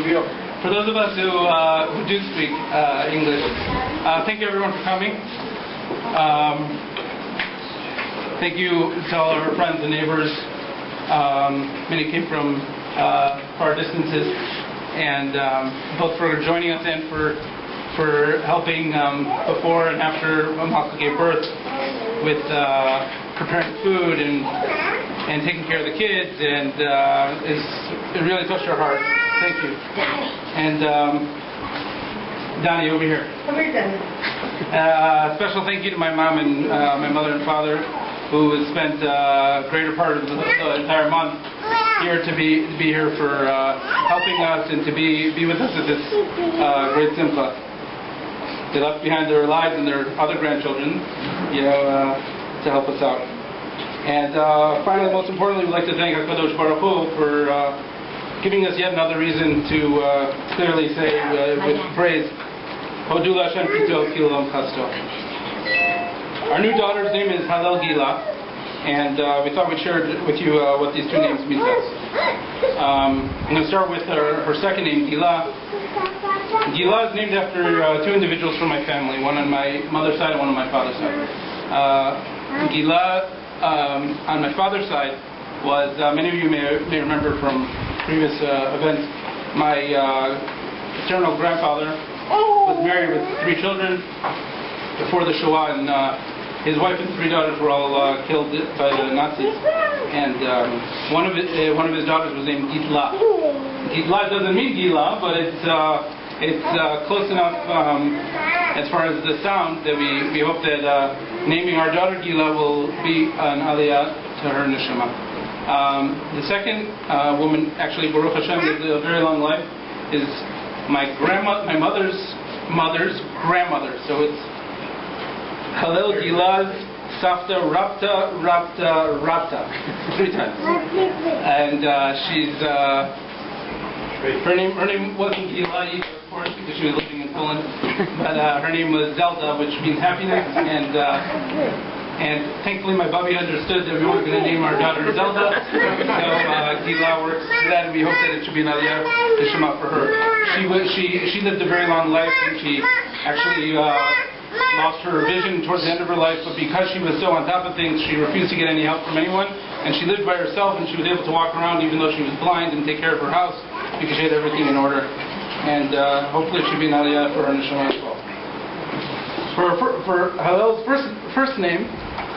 For those of us who do speak English, thank you everyone for coming. Thank you to all our friends and neighbors. Many came from far distances, and both for joining us and for helping before and after Malka gave birth with preparing food and taking care of the kids, and it really touched our heart. Thank you. And Donnie, over here. Over here, Donnie. Special thank you to my mom and my mother and father, who has spent a greater part of the entire month here to be here for helping us and to be with us at this great Simchat. They left behind their lives and their other grandchildren, to help us out. And finally, most importantly, we'd like to thank HaKadosh Baruch Hu for giving us yet another reason to clearly say with praise, Hodu L'Hashem Kito Kilam Chasto. Our new daughter's name is Hallel Gila, and we thought we'd share with you what these two names mean to us. I'm going to start with her second name, Gila. Gila is named after two individuals from my family, one on my mother's side and one on my father's side. Gila, on my father's side, was, many of you may remember from previous events, my paternal grandfather was married with 3 children before the Shoah, and his wife and 3 daughters were all killed by the Nazis. And one of his daughters was named Gitla. Gitla doesn't mean Gila, but it's close enough as far as the sound that we hope that naming our daughter Gila will be an aliyah to her neshama. The second woman, actually Baruch Hashem, lived a very long life, is my mother's mother's grandmother. So it's Hallel Gilad Safta Rapta 3 times. And she's her name wasn't Gila, of course, because she was living in Poland, but her name was Zelda, which means happiness, and thankfully my Bubby understood that we weren't going to name our daughter Zelda, so Gila works for that, and we hope that it should be an aliyah to Shema for her. She lived a very long life, and she actually lost her vision towards the end of her life, but because she was so on top of things, she refused to get any help from anyone, and she lived by herself, and she was able to walk around even though she was blind and take care of her house because she had everything in order. And hopefully it should be an aliyah for her neshama as well. For Hallel's first name,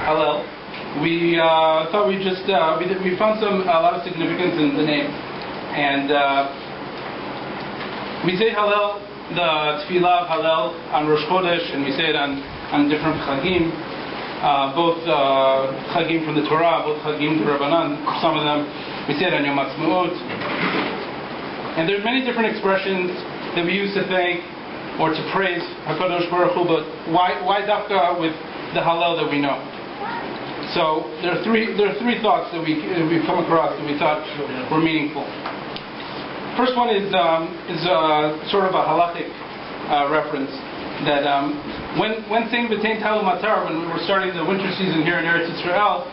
Hallel, we thought we found a lot of significance in the name, and we say Hallel, the tefillah of Hallel on Rosh Chodesh, and we say it on different chagim, both chagim from the Torah, both chagim to Rabbanan. Some of them we say it on Yom Ha'atzmaut, and there are many different expressions that we use to thank or to praise HaKadosh Baruch Hu, but why dafka with the Hallel that we know? So there are three thoughts that we've come across that we thought were meaningful. First one is sort of a halachic reference that when saying B'tein Talu Matar, when we were starting the winter season here in Eretz Yisrael,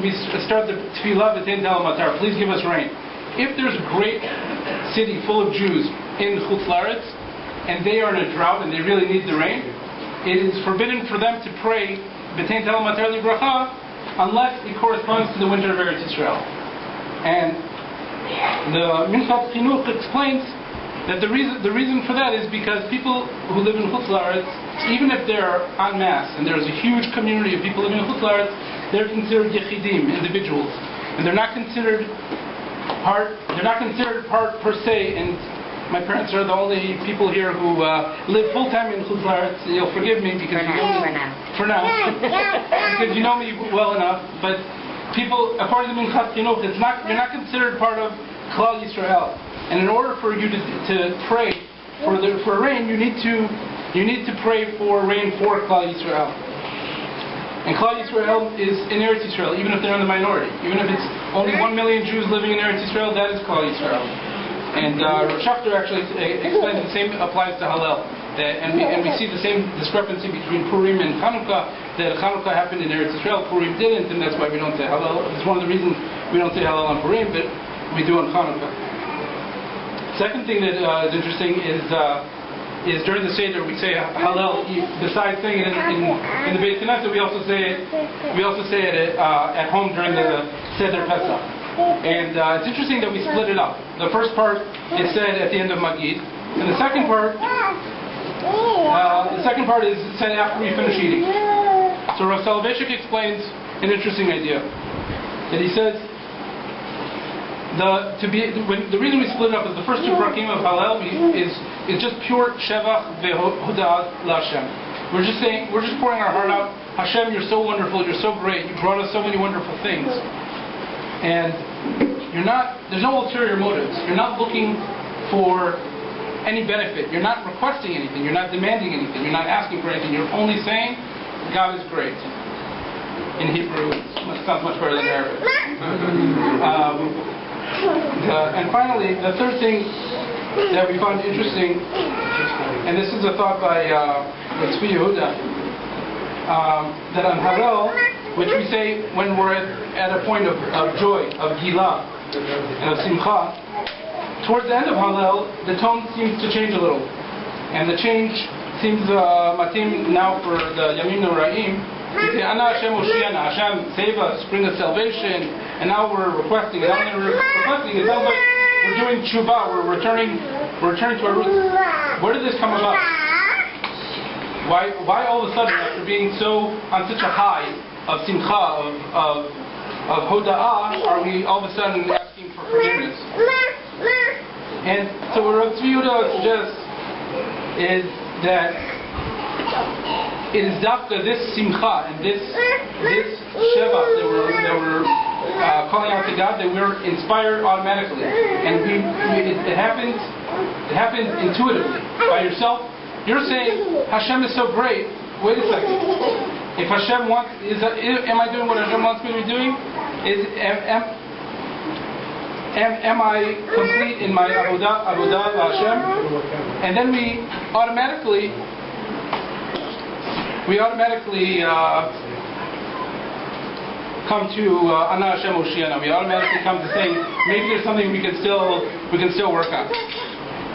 we start the tefillah B'tein Talu Matar. Please give us rain. If there's a great city full of Jews in Chutz La'aretz and they are in a drought and they really need the rain, it is forbidden for them to pray B'tein Talu Matar Libracha unless it corresponds to the winter of Eretz Yisrael. And the Simchat Chinuch explains that the reason for that is because people who live in Chutz La'aretz, even if they're en masse and there's a huge community of people living in Chutz La'aretz, they're considered yechidim, individuals, and they're not considered part per se. And my parents are the only people here who live full time in Chutz La'aretz. You'll forgive me because for now because you know me well enough, but people, according to Simchat Chinuch, you're not considered part of Klal Yisrael, and in order for you to pray for rain, you need to pray for rain for Klal Yisrael. And Klal Yisrael is in Eretz Yisrael, even if they're in the minority, even if it's only 1 million Jews living in Eretz Yisrael, that is Klal Yisrael. And Rosh Hashanah actually explains the same applies to Hallel. And we see the same discrepancy between Purim and Chanukah, that Chanukah happened in Eretz Yisrael, Purim didn't, and that's why we don't say Hallel. It's one of the reasons we don't say Hallel on Purim, but we do on Chanukah. Second thing that is interesting is during the Seder we say Hallel. Besides saying it in the Beit Knesset, we also say it at home during the Seder Pesach. And it's interesting that we split it up. The first part is said at the end of Magid, and the second part is said after we finish eating. So Rav Soloveitchik explains an interesting idea. That he says the reason we split it up is the first two parakim of Hallel is just pure shevach ve'hoda'at l'Hashem. We're just pouring our heart out. Hashem, you're so wonderful. You're so great. You brought us so many wonderful things. And there's no ulterior motives. You're not looking for any benefit. You're not requesting anything. You're not demanding anything. You're not asking for anything. You're only saying, God is great. In Hebrew, it sounds much better than Arabic. And finally, the third thing that we found interesting, and this is a thought by Tzvi Yehuda, that on Hallel, which we say when we're at a point of joy, of Gila, and of Simchat, towards the end of Hallel, the tone seems to change a little. And the change seems matim now for the Yamim Noraim. We say, Ana Hashem Oshiana, Hashem, save us, bring us salvation, and now we're requesting. And now that we're requesting, it sounds like we're doing tshuva, we're returning to our roots. Where did this come about? Why all of a sudden, after being on such a high of simcha, of hoda'ah, are we all of a sudden asking for forgiveness? And so what Rav Tzvi Yehuda suggests is that it is dafka, this simcha and this sheva that we're calling out to God, that we're inspired automatically, and it happens intuitively by yourself. You're saying Hashem is so great. Wait a second. If Hashem wants, am I doing what Hashem wants me to be doing? Am I complete in my avodah Hashem? And then we automatically come to Ana Hashem Oshiana. We automatically come to saying maybe there's something we can still work on.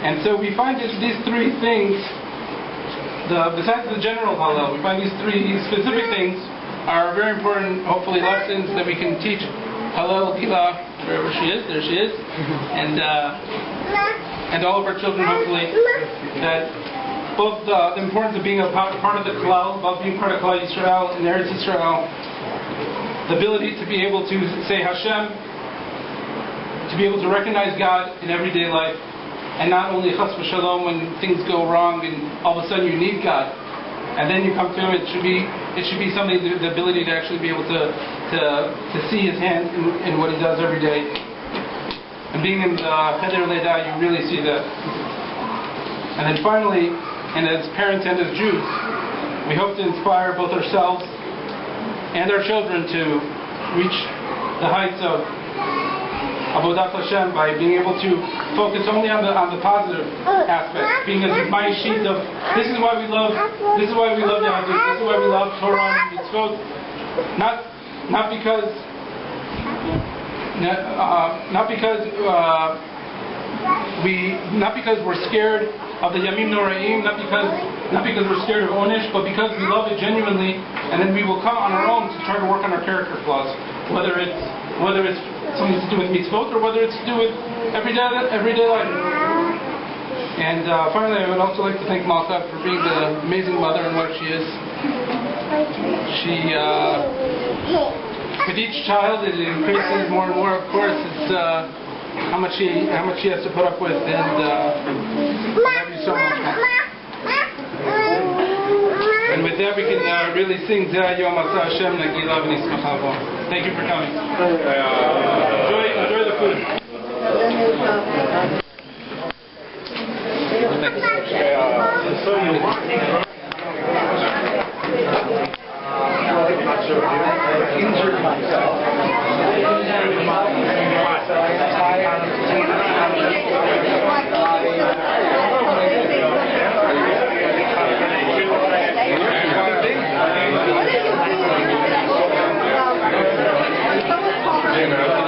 And so we find that these three things, besides the general Hallel, we find these specific things are very important, hopefully, lessons that we can teach Hallel Gila, wherever she is, there she is, and all of our children, hopefully, that both the importance of being a part of the Klal, about being part of Klal Yisrael and Eretz Yisrael, the ability to be able to say Hashem, to be able to recognize God in everyday life, and not only chas v'shalom when things go wrong and all of a sudden you need God, and then you come to Him. It should be something, the ability to actually be able to see His hand in what He does every day. And being in the Cheder Leda, you really see that. And then finally, and as parents and as Jews, we hope to inspire both ourselves and our children to reach the heights of Avodat Hashem by being able to focus only on the positive aspects, being a my sheet of this is why we love Yahadut, this is why we love Torah and Mitzvot, not because we're scared of the Yamim Noraim, not because we're scared of Onish, but because we love it genuinely, and then we will come on our own to try to work on our character flaws, whether it's something to do with mitzvot or whether it's to do with everyday life. And finally, I would also like to thank Malka for being the amazing mother and wife she is. She, with each child, it increases more and more. Of course, it's how much she has to put up with. And I love you so much, Malka. And with that, we can really sing Zeh Yom Asa Hashem Nagila V'Nismacha Bo. Thank you for coming. Enjoy the food. You know.